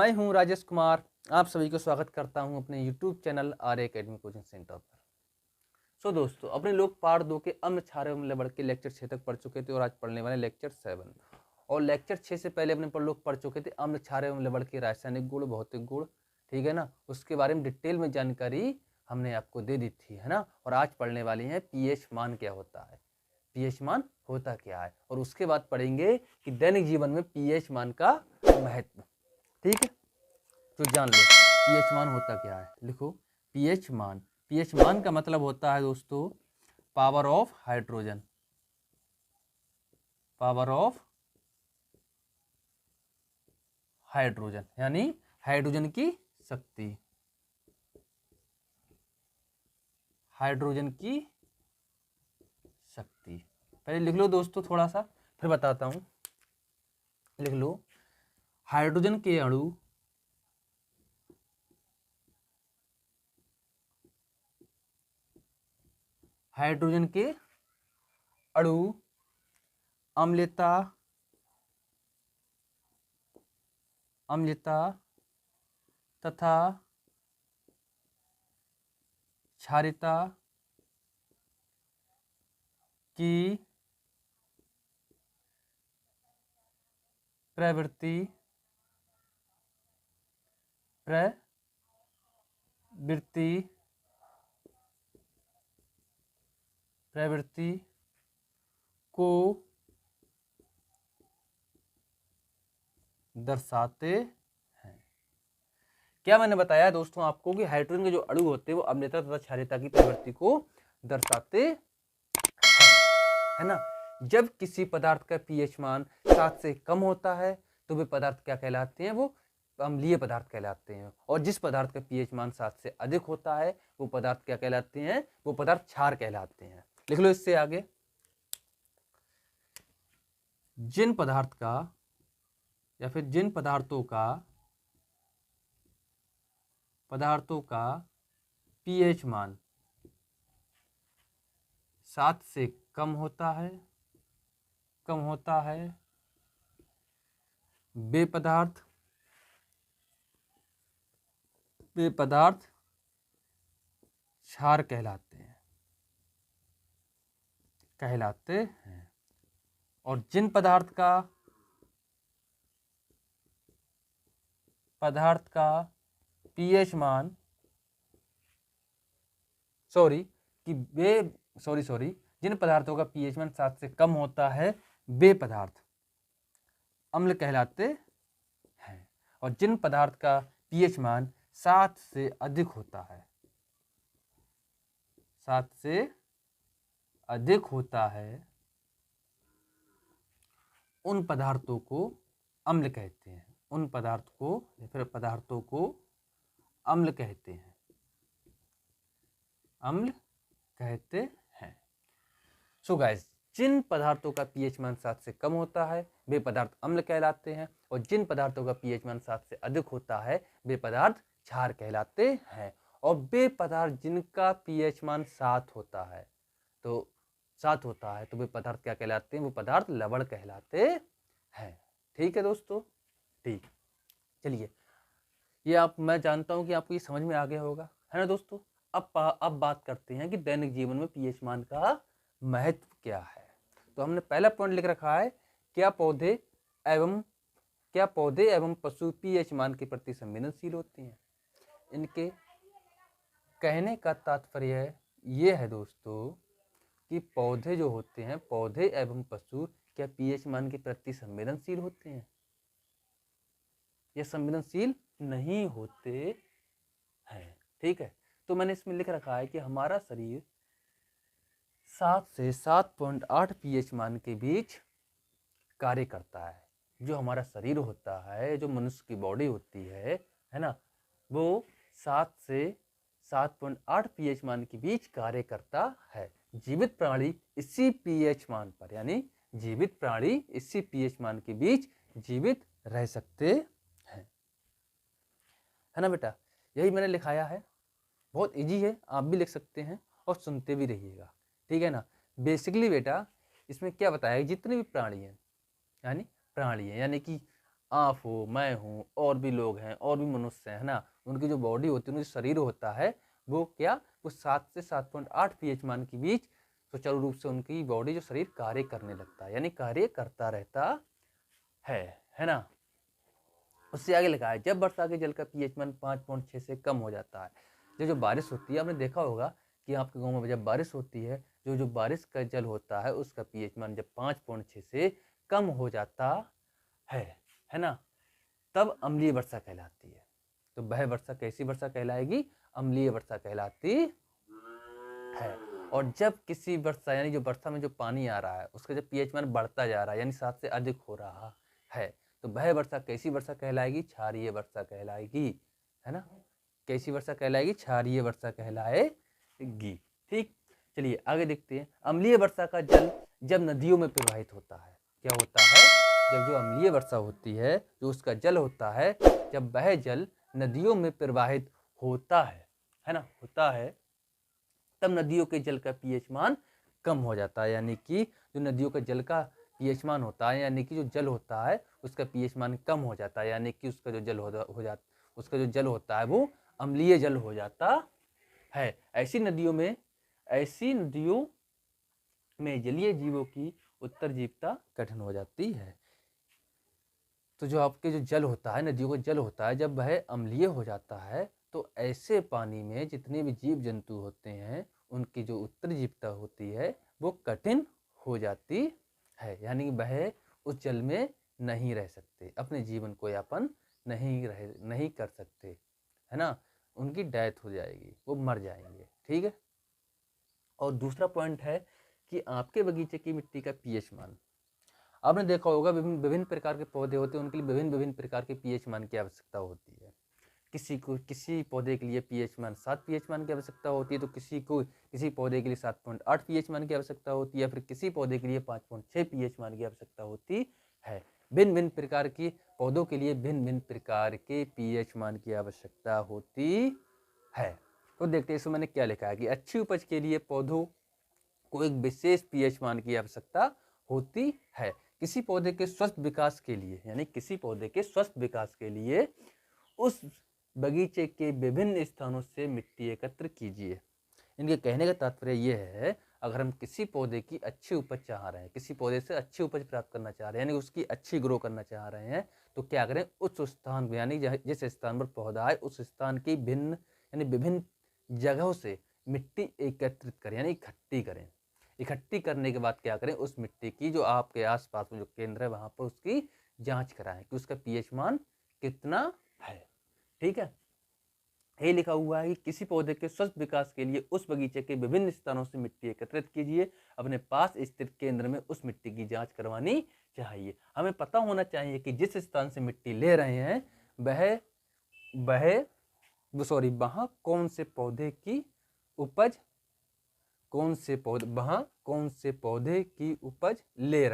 मैं हूं राजेश कुमार, आप सभी को स्वागत करता हूं अपने YouTube चैनल आर्य एकेडमी कोचिंग सेंटर पर। दोस्तों, अपने लोग पार्ट 2 के अम्ल क्षार एवं लवण के लेक्चर 6 तक पढ़ चुके थे और आज पढ़ने वाले लेक्चर 7। और लेक्चर 6 से पहले अपने लोग पढ़ चुके थे अम्ल क्षार एवं लवण के रासायनिक गुण, भौतिक गुण, ठीक है ना। उसके बारे में डिटेल में जानकारी हमने आपको दे दी थी, है ना। और आज पढ़ने वाली है पीएच मान क्या होता है, पीएच मान होता क्या है, और उसके बाद पढ़ेंगे कि दैनिक जीवन में पीएच मान का महत्व, ठीक है। तो जान लो पीएच मान होता क्या है। लिखो पीएच मान। पीएच मान का मतलब होता है दोस्तों power of hydrogen, power of hydrogen यानी हाइड्रोजन की शक्ति, हाइड्रोजन की शक्ति। पहले लिख लो दोस्तों थोड़ा सा, फिर बताता हूं। लिख लो हाइड्रोजन के अणु हाइड्रोजन के अणु अम्लता तथा क्षारीयता की प्रवृत्ति को दर्शाते हैं। क्या मैंने बताया दोस्तों आपको कि हाइड्रोजन के जो अणु होते हैं वो अम्लता तथा क्षारीयता की प्रवृत्ति को दर्शाते हैं, है ना। जब किसी पदार्थ का पीएच मान 7 से कम होता है तो वे पदार्थ क्या कहलाते हैं, वो अम्लीय पदार्थ कहलाते हैं। और जिस पदार्थ का पीएच मान 7 से अधिक होता है वो पदार्थ क्या कहलाते हैं, वो पदार्थ क्षार कहलाते हैं। लिख लो इससे आगे, जिन पदार्थ का या फिर जिन पदार्थों का पीएच मान 7 से कम होता है वे पदार्थ क्षार कहलाते हैं। और जिन पदार्थ का पीएच मान जिन पदार्थों का पीएच मान 7 से कम होता है वे पदार्थ अम्ल कहलाते हैं। और जिन पदार्थ का पीएच मान 7 से अधिक होता है उन पदार्थों को अम्ल कहते हैं। उन पदार्थ को या फिर पदार्थों को अम्ल कहते हैं, सो गाइस, जिन पदार्थों का पीएच मान 7 से कम होता है वे पदार्थ अम्ल कहलाते हैं, और जिन पदार्थों का पीएच मान 7 से अधिक होता है वे पदार्थ क्षार कहलाते हैं। और वे पदार्थ जिनका पीएच मान 7 होता है तो वे पदार्थ क्या कहलाते हैं, वो पदार्थ लवण कहलाते हैं। ठीक है दोस्तों, ठीक। चलिए, ये मैं जानता हूं कि आपको ये समझ में आ गया होगा, है ना दोस्तों। अब बात करते हैं कि दैनिक जीवन में पीएच मान का महत्व क्या है। तो हमने पहला पॉइंट लिख रखा है, क्या पौधे एवं पशु पीएच मान के प्रति संवेदनशील होते हैं। इनके कहने का तात्पर्य ये है दोस्तों कि पौधे जो होते हैं, पौधे एवं पशु क्या पीएच मान के प्रति संवेदनशील होते हैं या संवेदनशील नहीं होते हैं। ठीक है, तो मैंने इसमें लिख रखा है कि हमारा शरीर 7 से 7.8 पीएच मान के बीच कार्य करता है। जो हमारा शरीर होता है, जो मनुष्य की बॉडी होती है ना, वो 7 से 7.8 पीएच मान के बीच कार्य करता है। जीवित प्राणी इसी पीएच मान पर, यानी जीवित प्राणी इसी पीएच मान के बीच जीवित रह सकते हैं, है ना बेटा। यही मैंने लिखाया है, बहुत इजी है, आप भी लिख सकते हैं और सुनते भी रहिएगा, ठीक है ना। बेसिकली बेटा इसमें क्या बताया, जितने भी प्राणी हैं यानी कि आप हो, मैं हूँ, और भी लोग हैं, और भी मनुष्य हैं, है ना, उनकी जो बॉडी होती है, उनका शरीर होता है, वो क्या, वो 7 से 7.8 pH मान के बीच सुचारू रूप से उनकी बॉडी जो शरीर कार्य करने लगता है, यानी कार्य करता रहता है ना। उससे आगे लिखा है जब वर्षा के जल का pH मान 5.6 से कम हो जाता है। जो बारिश होती है, आपने देखा होगा कि आपके गांव में जब बारिश होती है, जो बारिश का जल होता है उसका pH मान जब 5.6 से कम हो जाता है ना, तब अम्लीय वर्षा कहलाती है। तो वह वर्षा कैसी वर्षा कहलाएगी? अम्लीय वर्षा कहलाती है। और जब किसी वर्षा यानी जो वर्षा में जो पानी आ रहा है उसका जब pH मान बढ़ता जा रहा है यानी 7 से अधिक हो रहा है, तो वह वर्षा कैसी वर्षा कहलाएगी? क्षारीय वर्षा कहलाएगी, है ना। कैसी वर्षा कहलाएगी? क्षारीय वर्षा कहलाएगी। ठीक, चलिए आगे देखते हैं। अम्लीय वर्षा का जल जब नदियों में प्रवाहित होता है, क्या होता है? जब जो अम्लीय वर्षा होती है, जो उसका जल होता है, जब वह जल नदियों में प्रवाहित होता है ना, होता है, तब नदियों के जल का pH मान कम हो जाता है। यानी कि जो नदियों का जल का pH मान होता है, यानी कि जो जल होता है उसका pH मान कम हो जाता है, यानी कि उसका जो जल होता है वो अम्लीय जल हो जाता है। ऐसी नदियों में जलीय जीवों की उत्तरजीविता कठिन हो जाती है। तो जो आपके जो जल होता है, नदियों का जल होता है, जब वह अम्लीय हो जाता है तो ऐसे पानी में जितने भी जीव जंतु होते हैं उनकी जो उत्तरजीविता होती है वो कठिन हो जाती है, यानी वह उस जल में नहीं रह सकते, अपने जीवन को यापन नहीं कर सकते, है ना, उनकी डेथ हो जाएगी, वो मर जाएंगे। ठीक है। और दूसरा पॉइंट है कि आपके बगीचे की मिट्टी का pH मान। आपने देखा होगा विभिन्न प्रकार के पौधे होते हैं, उनके लिए विभिन्न प्रकार के pH मान की आवश्यकता होती है। किसी पौधे के लिए pH मान 7 pH मान की आवश्यकता होती है, तो किसी पौधे के लिए 7.8 pH मान की आवश्यकता होती है, या फिर किसी पौधे के लिए 5.6 pH मान की आवश्यकता होती है। भिन्न प्रकार की पौधों के लिए भिन्न प्रकार के pH मान की आवश्यकता होती है। तो देखते हैं इसमें मैंने क्या लिखा है कि अच्छी उपज के लिए पौधों को एक विशेष pH मान की आवश्यकता होती है। किसी पौधे के स्वस्थ विकास के लिए, यानी किसी पौधे के स्वस्थ विकास के लिए उस बगीचे के विभिन्न स्थानों से मिट्टी एकत्र कीजिए। इनके कहने का तात्पर्य यह है, अगर हम किसी पौधे की अच्छी उपज चाह रहे हैं, किसी पौधे से अच्छी उपज प्राप्त करना चाह रहे हैं, यानी उसकी अच्छी ग्रो करना चाह रहे हैं, तो क्या करें, उस स्थान यानी जिस स्थान पर पौधा है उस स्थान की विभिन्न जगहों से मिट्टी एकत्रित करें, यानी इकट्ठी करें। इकट्ठी करने के बाद क्या करें, उस मिट्टी की जो आपके आसपास में जो केंद्र है वहां पर उसकी जांच कराएं कि उसका pH मान कितना है। ठीक है। यही लिखा हुआ है कि किसी पौधे के स्वस्थ विकास के लिए उस बगीचे के विभिन्न स्थानों से मिट्टी एकत्रित कीजिए। अपने पास स्थित केंद्र में उस मिट्टी की जांच करवानी चाहिए। हमें पता होना चाहिए कि जिस स्थान से मिट्टी ले रहे हैं वहां कौन से पौधे की उपज ले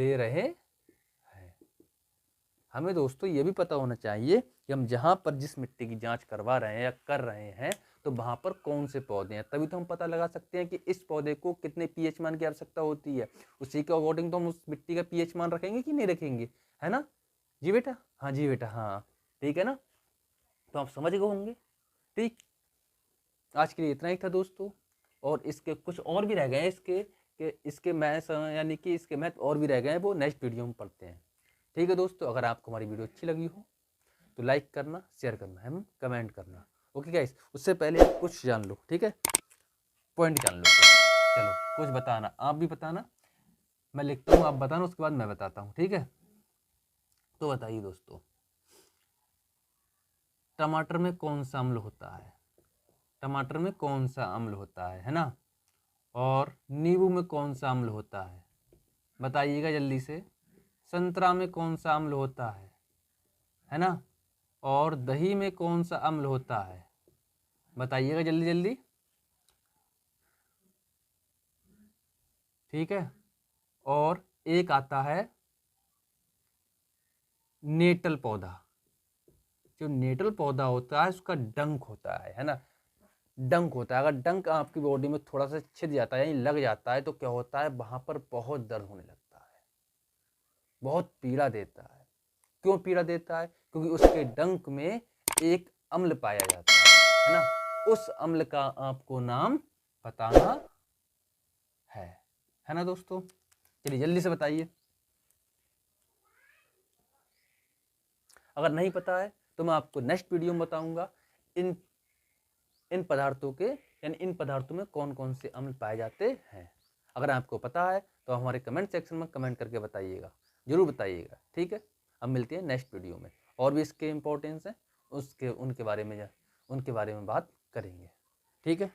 रहे हैं। हमें दोस्तों ये भी पता होना चाहिए कि हम जहाँ पर जिस मिट्टी की जांच करवा रहे हैं या कर रहे हैं तो वहाँ पर कौन से पौधे हैं, तभी तो हम पता लगा सकते हैं कि इस पौधे को कितने pH मान की आवश्यकता होती है। उसी के अकॉर्डिंग तो हम उस मिट्टी का pH मान रखेंगे कि नहीं रखेंगे, है ना जी बेटा? हाँ जी बेटा, हाँ ठीक है ना, तो आप समझ गए होंगे। ठीक, आज के लिए इतना ही था दोस्तों, और इसके कुछ और भी रह गए हैं, इसके मैथ्स यानी कि इसके मैथ और भी रह गए हैं, वो नेक्स्ट वीडियो में पढ़ते हैं। ठीक है दोस्तों, अगर आपको हमारी वीडियो अच्छी लगी हो तो लाइक करना, शेयर करना एवं कमेंट करना। ओके गाइस, उससे पहले आप कुछ जान लो, ठीक है, पॉइंट जान लो। चलो कुछ बताना, आप भी बताना, मैं लिखता हूँ आप बताना, उसके बाद मैं बताता हूँ, ठीक है। तो बताइए दोस्तों, टमाटर में कौन सा अम्ल होता है? टमाटर में कौन सा अम्ल होता है ना? और नींबू में कौन सा अम्ल होता है? बताइएगा जल्दी से। संतरा में कौन सा अम्ल होता है ना? और दही में कौन सा अम्ल होता है? बताइएगा जल्दी जल्दी। ठीक है। और एक आता है नेटल पौधा। जो नेटल पौधा होता है उसका डंक होता है ना, डंक होता है। अगर डंक आपकी बॉडी में थोड़ा सा छिद जाता है यानी लग जाता है तो क्या होता है, वहां पर बहुत दर्द होने लगता है, बहुत पीड़ा देता है। क्यों पीड़ा देता है? क्योंकि उसके डंक में एक अम्ल पाया जाता है ना? उस अम्ल का आपको नाम बताना है ना दोस्तों? चलिए जल्दी से बताइए। अगर नहीं पता है तो मैं आपको नेक्स्ट वीडियो में बताऊंगा इन पदार्थों के, यानी इन पदार्थों में कौन कौन से अम्ल पाए जाते हैं। अगर आपको पता है तो हमारे कमेंट सेक्शन में कमेंट करके बताइएगा, जरूर बताइएगा, ठीक है। अब मिलते हैं नेक्स्ट वीडियो में, और भी इसके इम्पोर्टेंस हैं उनके बारे में बात करेंगे, ठीक है।